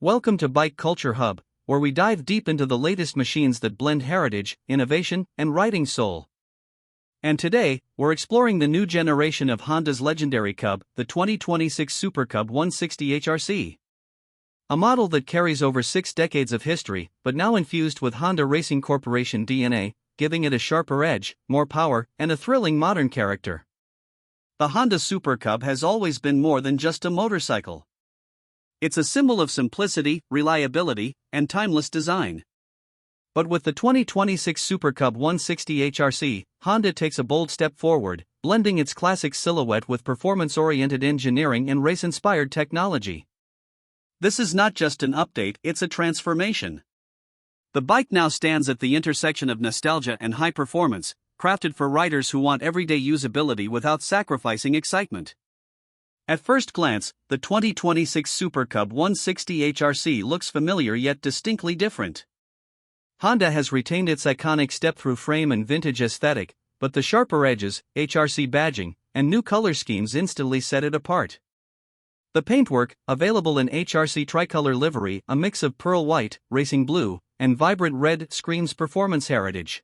Welcome to Bike Culture Hub, where we dive deep into the latest machines that blend heritage, innovation, and riding soul. And today, we're exploring the new generation of Honda's legendary Cub, the 2026 Super Cub 160 HRC. A model that carries over 6 decades of history, but now infused with Honda Racing Corporation DNA, giving it a sharper edge, more power, and a thrilling modern character. The Honda Super Cub has always been more than just a motorcycle. It's a symbol of simplicity, reliability, and timeless design. But with the 2026 Super Cub 160 HRC, Honda takes a bold step forward, blending its classic silhouette with performance-oriented engineering and race-inspired technology. This is not just an update, it's a transformation. The bike now stands at the intersection of nostalgia and high performance, crafted for riders who want everyday usability without sacrificing excitement. At first glance, the 2026 Super Cub 160 HRC looks familiar yet distinctly different. Honda has retained its iconic step-through frame and vintage aesthetic, but the sharper edges, HRC badging, and new color schemes instantly set it apart. The paintwork, available in HRC tricolor livery, a mix of pearl white, racing blue, and vibrant red, screams performance heritage.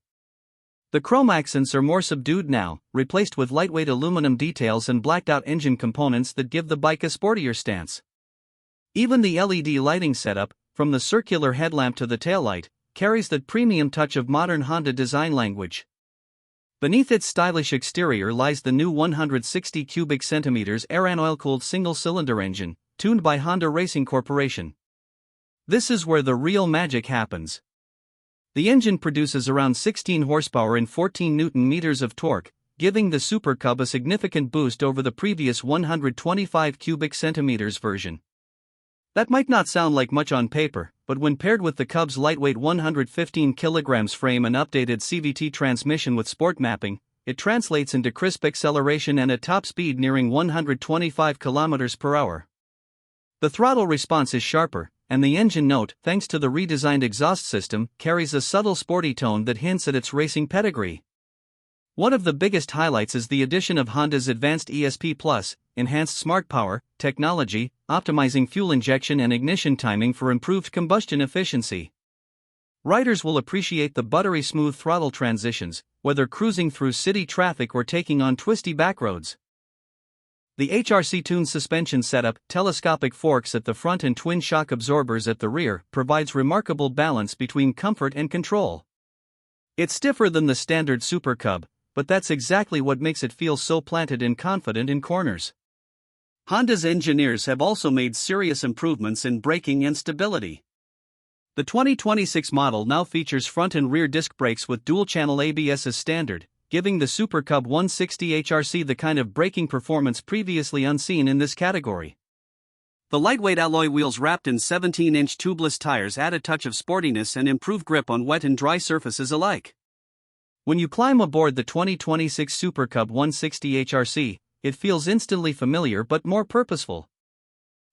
The chrome accents are more subdued now, replaced with lightweight aluminum details and blacked-out engine components that give the bike a sportier stance. Even the LED lighting setup, from the circular headlamp to the taillight, carries that premium touch of modern Honda design language. Beneath its stylish exterior lies the new 160 cubic centimeters Air-an oil-cooled single-cylinder engine, tuned by Honda Racing Corporation. This is where the real magic happens. The engine produces around 16 horsepower and 14 Nm of torque, giving the Super Cub a significant boost over the previous 125 cubic centimeters version. That might not sound like much on paper, but when paired with the Cub's lightweight 115 kg frame and updated CVT transmission with sport mapping, it translates into crisp acceleration and a top speed nearing 125 km per hour. The throttle response is sharper, and the engine note, thanks to the redesigned exhaust system, carries a subtle sporty tone that hints at its racing pedigree. One of the biggest highlights is the addition of Honda's advanced ESP+, enhanced smart power technology, optimizing fuel injection and ignition timing for improved combustion efficiency. Riders will appreciate the buttery smooth throttle transitions, whether cruising through city traffic or taking on twisty backroads. The HRC-tuned suspension setup, telescopic forks at the front and twin shock absorbers at the rear, provides remarkable balance between comfort and control. It's stiffer than the standard Super Cub, but that's exactly what makes it feel so planted and confident in corners. Honda's engineers have also made serious improvements in braking and stability. The 2026 model now features front and rear disc brakes with dual-channel ABS as standard, giving the Super Cub 160 HRC the kind of braking performance previously unseen in this category. The lightweight alloy wheels wrapped in 17-inch tubeless tires add a touch of sportiness and improve grip on wet and dry surfaces alike. When you climb aboard the 2026 Super Cub 160 HRC, it feels instantly familiar but more purposeful.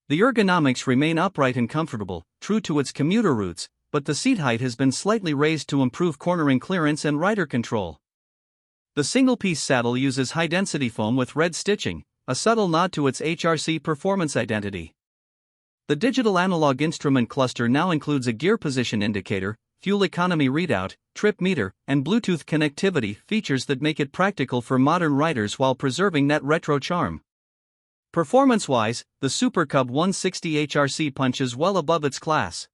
The ergonomics remain upright and comfortable, true to its commuter roots, but the seat height has been slightly raised to improve cornering clearance and rider control. The single-piece saddle uses high-density foam with red stitching, a subtle nod to its HRC performance identity. The digital analog instrument cluster now includes a gear position indicator, fuel economy readout, trip meter, and Bluetooth connectivity, features that make it practical for modern riders while preserving that retro charm. Performance-wise, the Super Cub 160 HRC punches well above its class.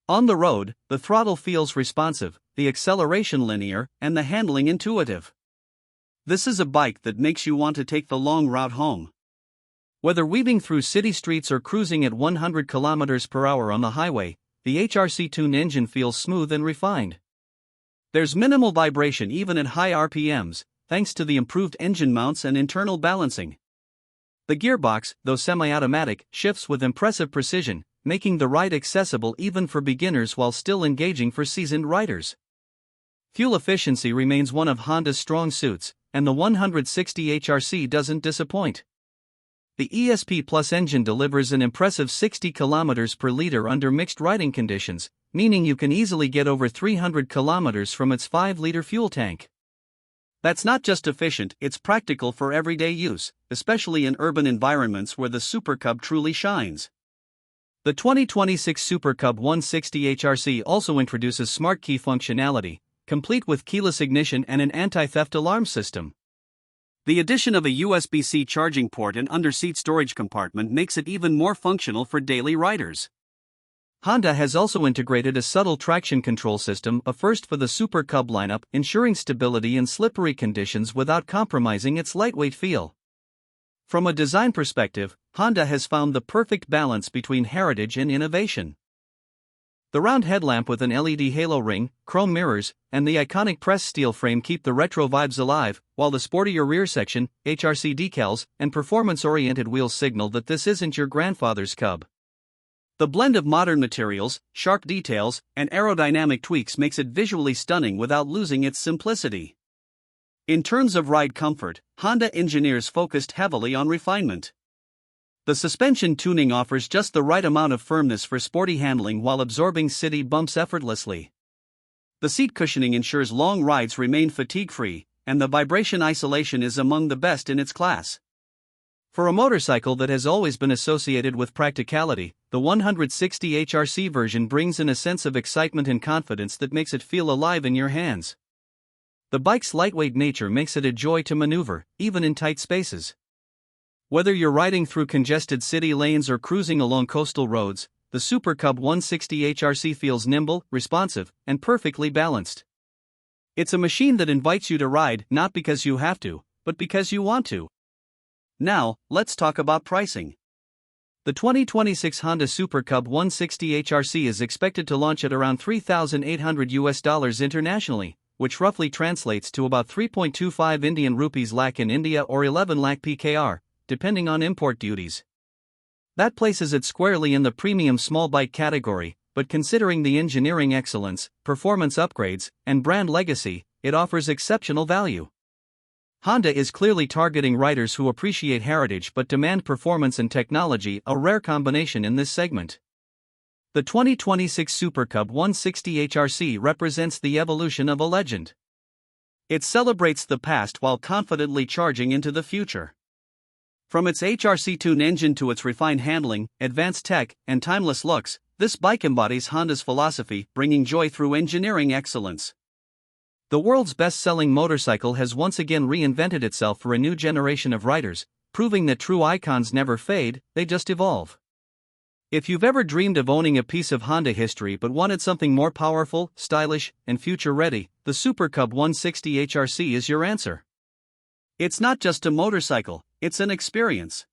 On the road, the throttle feels responsive, the acceleration linear, and the handling intuitive. This is a bike that makes you want to take the long route home. Whether weaving through city streets or cruising at 100 km per hour on the highway, the HRC-tuned engine feels smooth and refined. There's minimal vibration even at high RPMs, thanks to the improved engine mounts and internal balancing. The gearbox, though semi-automatic, shifts with impressive precision, making the ride accessible even for beginners while still engaging for seasoned riders. Fuel efficiency remains one of Honda's strong suits, and the 160 HRC doesn't disappoint. The ESP Plus engine delivers an impressive 60 km per liter under mixed riding conditions, meaning you can easily get over 300 km from its 5-liter fuel tank. That's not just efficient, it's practical for everyday use, especially in urban environments where the Super Cub truly shines. The 2026 Super Cub 160 HRC also introduces smart key functionality, complete with keyless ignition and an anti-theft alarm system. The addition of a USB-C charging port and under-seat storage compartment makes it even more functional for daily riders. Honda has also integrated a subtle traction control system, a first for the Super Cub lineup, ensuring stability in slippery conditions without compromising its lightweight feel. From a design perspective, Honda has found the perfect balance between heritage and innovation. The round headlamp with an LED halo ring, chrome mirrors, and the iconic pressed steel frame keep the retro vibes alive, while the sportier rear section, HRC decals, and performance-oriented wheels signal that this isn't your grandfather's Cub. The blend of modern materials, sharp details, and aerodynamic tweaks makes it visually stunning without losing its simplicity. In terms of ride comfort, Honda engineers focused heavily on refinement. The suspension tuning offers just the right amount of firmness for sporty handling while absorbing city bumps effortlessly. The seat cushioning ensures long rides remain fatigue-free, and the vibration isolation is among the best in its class. For a motorcycle that has always been associated with practicality, the 160 HRC version brings in a sense of excitement and confidence that makes it feel alive in your hands. The bike's lightweight nature makes it a joy to maneuver, even in tight spaces. Whether you're riding through congested city lanes or cruising along coastal roads, the Super Cub 160 HRC feels nimble, responsive, and perfectly balanced. It's a machine that invites you to ride not because you have to, but because you want to. Now, let's talk about pricing. The 2026 Honda Super Cub 160 HRC is expected to launch at around $3,800 internationally, which roughly translates to about 3.25 Indian rupees lakh in India or 11 lakh PKR, depending on import duties. That places it squarely in the premium small bike category, but considering the engineering excellence, performance upgrades, and brand legacy, it offers exceptional value. Honda is clearly targeting riders who appreciate heritage but demand performance and technology, a rare combination in this segment. The 2026 Super Cub 160 HRC represents the evolution of a legend. It celebrates the past while confidently charging into the future. From its HRC-tuned engine to its refined handling, advanced tech, and timeless looks, this bike embodies Honda's philosophy, bringing joy through engineering excellence. The world's best-selling motorcycle has once again reinvented itself for a new generation of riders, proving that true icons never fade, they just evolve. If you've ever dreamed of owning a piece of Honda history but wanted something more powerful, stylish, and future-ready, the Super Cub 160 HRC is your answer. It's not just a motorcycle, it's an experience.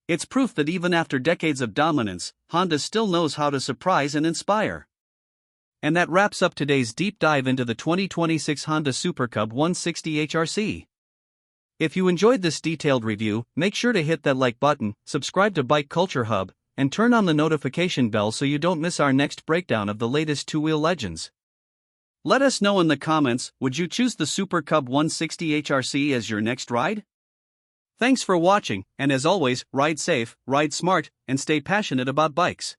It's proof that even after decades of dominance, Honda still knows how to surprise and inspire. And that wraps up today's deep dive into the 2026 Honda Super Cub 160 HRC. If you enjoyed this detailed review, make sure to hit that like button, subscribe to Bike Culture Hub, and turn on the notification bell so you don't miss our next breakdown of the latest two-wheel legends. Let us know in the comments, would you choose the Super Cub 160 HRC as your next ride? Thanks for watching, and as always, ride safe, ride smart, and stay passionate about bikes.